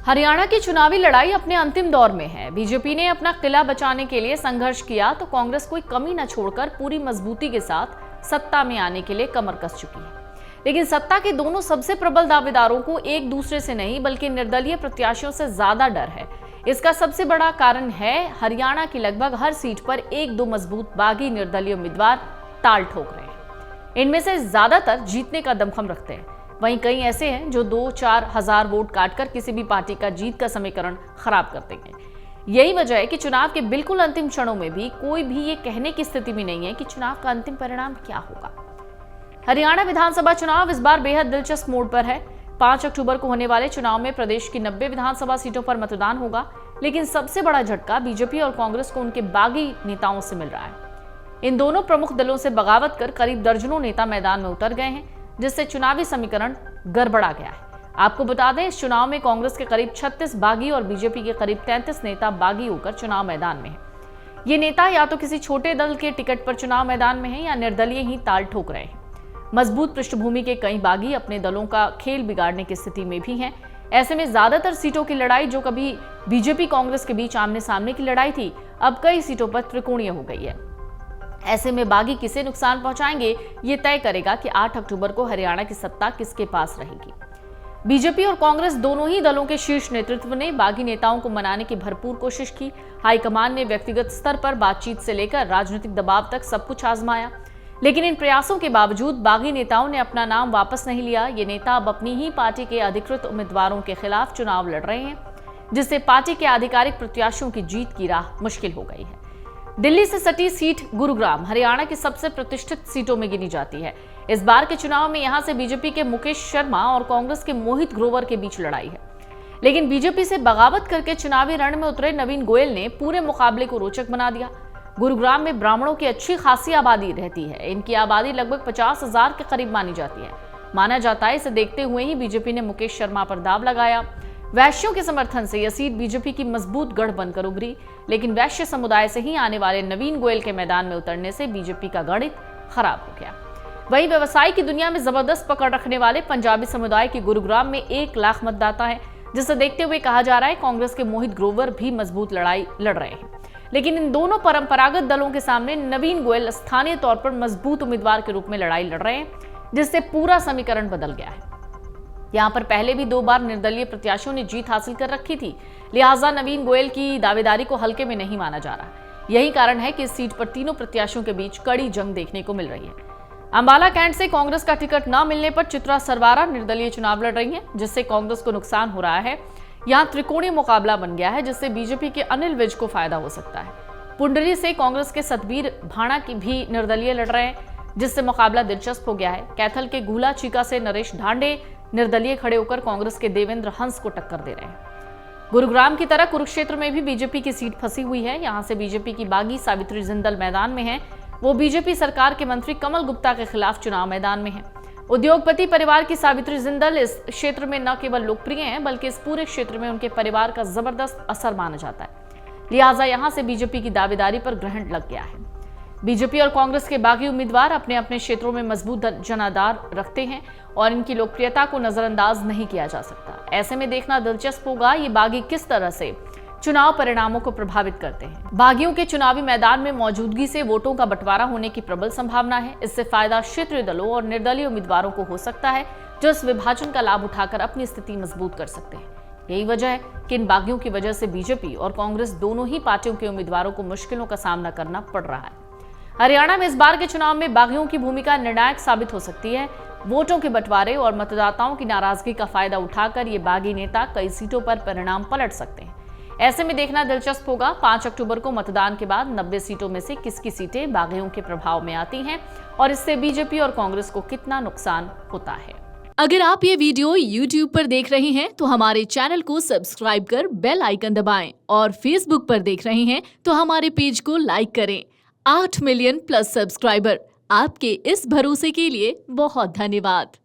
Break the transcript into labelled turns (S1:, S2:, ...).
S1: हरियाणा की चुनावी लड़ाई अपने अंतिम दौर में है। बीजेपी ने अपना किला बचाने के लिए संघर्ष किया तो कांग्रेस कोई कमी न छोड़कर पूरी मजबूती के साथ सत्ता में आने के लिए कमर कस चुकी है। लेकिन सत्ता के दोनों सबसे प्रबल दावेदारों को एक दूसरे से नहीं बल्कि निर्दलीय प्रत्याशियों से ज्यादा डर है। इसका सबसे बड़ा कारण है हरियाणा की लगभग हर सीट पर एक दो मजबूत बागी निर्दलीय उम्मीदवार ताल ठोक रहे हैं। इनमें से ज्यादातर जीतने का दमखम रखते हैं, वहीं कई ऐसे हैं जो 2-4 हजार वोट काटकर किसी भी पार्टी का जीत का समीकरण खराब कर देंगे। यही वजह है कि चुनाव के बिल्कुल अंतिम क्षणों में भी कोई भी ये कहने की स्थिति में नहीं है कि चुनाव का अंतिम परिणाम क्या होगा। हरियाणा विधानसभा चुनाव इस बार बेहद दिलचस्प मोड़ पर है। 5 अक्टूबर को होने वाले चुनाव में प्रदेश की 90 विधानसभा सीटों पर मतदान होगा, लेकिन सबसे बड़ा झटका बीजेपी और कांग्रेस को उनके बागी नेताओं से मिल रहा है। इन दोनों प्रमुख दलों से बगावत कर करीब दर्जनों नेता मैदान में उतर गए हैं, जिससे चुनावी समीकरण गड़बड़ा गया है। आपको बता दें, इस चुनाव में कांग्रेस के करीब 36 बागी और बीजेपी के करीब 33 नेता बागी होकर चुनाव मैदान में हैं। ये नेता या तो किसी छोटे दल के टिकट पर चुनाव मैदान में हैं या निर्दलीय ही ताल ठोक रहे हैं। मजबूत पृष्ठभूमि के कई बागी अपने दलों का खेल बिगाड़ने की स्थिति में भी हैं। ऐसे में ज्यादातर सीटों की लड़ाई, जो कभी बीजेपी कांग्रेस के बीच आमने सामने की लड़ाई थी, अब कई सीटों पर त्रिकोणीय हो गई है। ऐसे में बागी किसे नुकसान पहुंचाएंगे, ये तय करेगा कि 8 अक्टूबर को हरियाणा की सत्ता किसके पास रहेगी। बीजेपी और कांग्रेस दोनों ही दलों के शीर्ष नेतृत्व ने बागी नेताओं को मनाने की भरपूर कोशिश की। हाईकमान ने व्यक्तिगत स्तर पर बातचीत से लेकर राजनीतिक दबाव तक सब कुछ आजमाया, लेकिन इन प्रयासों के बावजूद बागी नेताओं ने अपना नाम वापस नहीं लिया। ये नेता अब अपनी ही पार्टी के अधिकृत उम्मीदवारों के खिलाफ चुनाव लड़ रहे हैं, जिससे पार्टी के आधिकारिक प्रत्याशियों की जीत की राह मुश्किल हो गई है। दिल्ली से सटी सीट गुरुग्राम हरियाणा की सबसे प्रतिष्ठित सीटों में गिनी जाती है। इस बार के चुनाव में यहां से बीजेपी के मुकेश शर्मा और कांग्रेस के मोहित ग्रोवर के बीच लड़ाई है, लेकिन बीजेपी से बगावत करके चुनावी रण में उतरे नवीन गोयल ने पूरे मुकाबले को रोचक बना दिया। गुरुग्राम में ब्राह्मणों की अच्छी खासी आबादी रहती है। इनकी आबादी लगभग 50,000 के करीब मानी जाती है। माना जाता है इसे देखते हुए ही बीजेपी ने मुकेश शर्मा पर दाव लगाया। वैश्यों के समर्थन से यह सीट बीजेपी की मजबूत गढ़ बनकर उभरी, लेकिन वैश्य समुदाय से ही आने वाले नवीन गोयल के मैदान में उतरने से बीजेपी का गणित खराब हो गया। वहीं व्यवसाय की दुनिया में जबरदस्त पकड़ रखने वाले पंजाबी समुदाय की गुरुग्राम में 1 लाख मतदाता है, जिसे देखते हुए कहा जा रहा है कांग्रेस के मोहित ग्रोवर भी मजबूत लड़ाई लड़ रहे हैं। लेकिन इन दोनों परंपरागत दलों के सामने नवीन गोयल स्थानीय तौर पर मजबूत उम्मीदवार के रूप में लड़ाई लड़ रहे हैं, जिससे पूरा समीकरण बदल गया है। यहां पर पहले भी 2 बार निर्दलीय प्रत्याशियों ने जीत हासिल कर रखी थी, लिहाजा नवीन गोयल की दावेदारी को हल्के में नहीं माना जा रहा। यही कारण है कि इस सीट पर तीनों प्रत्याशियों के बीच कड़ी जंग देखने को मिल रही है। अंबाला कैंट से कांग्रेस का टिकट न मिलने पर चित्रा सरवारा निर्दलीय चुनाव लड़ रही है, जिससे कांग्रेस को नुकसान हो रहा है। यहाँ त्रिकोणीय मुकाबला बन गया है, जिससे बीजेपी के अनिल विज को फायदा हो सकता है। पुंडरी से कांग्रेस के सतबीर भाणा की भी निर्दलीय लड़ रहे हैं, जिससे मुकाबला दिलचस्प हो गया है। कैथल के गुला चीका से नरेश ढांडे निर्दलीय खड़े होकर कांग्रेस के देवेंद्र हंस को टक्कर दे रहे हैं। गुरुग्राम की तरह कुरुक्षेत्र में भी बीजेपी की सीट फंसी हुई है। यहां से बीजेपी की बागी सावित्री जिंदल मैदान में है। वो बीजेपी सरकार के मंत्री कमल गुप्ता के खिलाफ चुनाव मैदान में है। उद्योगपति परिवार की सावित्री जिंदल इस क्षेत्र में न केवल लोकप्रिय हैं, बल्कि इस पूरे क्षेत्र में उनके परिवार का जबरदस्त असर माना जाता है। लिहाजा यहां से बीजेपी की दावेदारी पर ग्रहण लग गया है। बीजेपी और कांग्रेस के बागी उम्मीदवार अपने अपने क्षेत्रों में मजबूत जनाधार रखते हैं और इनकी लोकप्रियता को नजरअंदाज नहीं किया जा सकता। ऐसे में देखना दिलचस्प होगा ये बागी किस तरह से चुनाव परिणामों को प्रभावित करते हैं। बागियों के चुनावी मैदान में मौजूदगी से वोटों का बंटवारा होने की प्रबल संभावना है। इससे फायदा क्षेत्रीय दलों और निर्दलीय उम्मीदवारों को हो सकता है, जो इस विभाजन का लाभ उठाकर अपनी स्थिति मजबूत कर सकते हैं। यही वजह है कि इन बागियों की वजह से बीजेपी और कांग्रेस दोनों ही पार्टियों के उम्मीदवारों को मुश्किलों का सामना करना पड़ रहा है। हरियाणा में इस बार के चुनाव में बागियों की भूमिका निर्णायक साबित हो सकती है। वोटों के बंटवारे और मतदाताओं की नाराजगी का फायदा उठाकर ये बागी नेता कई सीटों पर परिणाम पलट सकते हैं। ऐसे में देखना दिलचस्प होगा 5 अक्टूबर को मतदान के बाद 90 सीटों में से किसकी सीटें बागियों के प्रभाव में आती हैं और इससे बीजेपी और कांग्रेस को कितना नुकसान होता है।
S2: अगर आप ये वीडियो YouTube पर देख रहे हैं तो हमारे चैनल को सब्सक्राइब कर बेल आइकन दबाएं और Facebook पर देख रहे हैं तो हमारे पेज को लाइक करें। 8 मिलियन प्लस सब्सक्राइबर, आपके इस भरोसे के लिए बहुत धन्यवाद।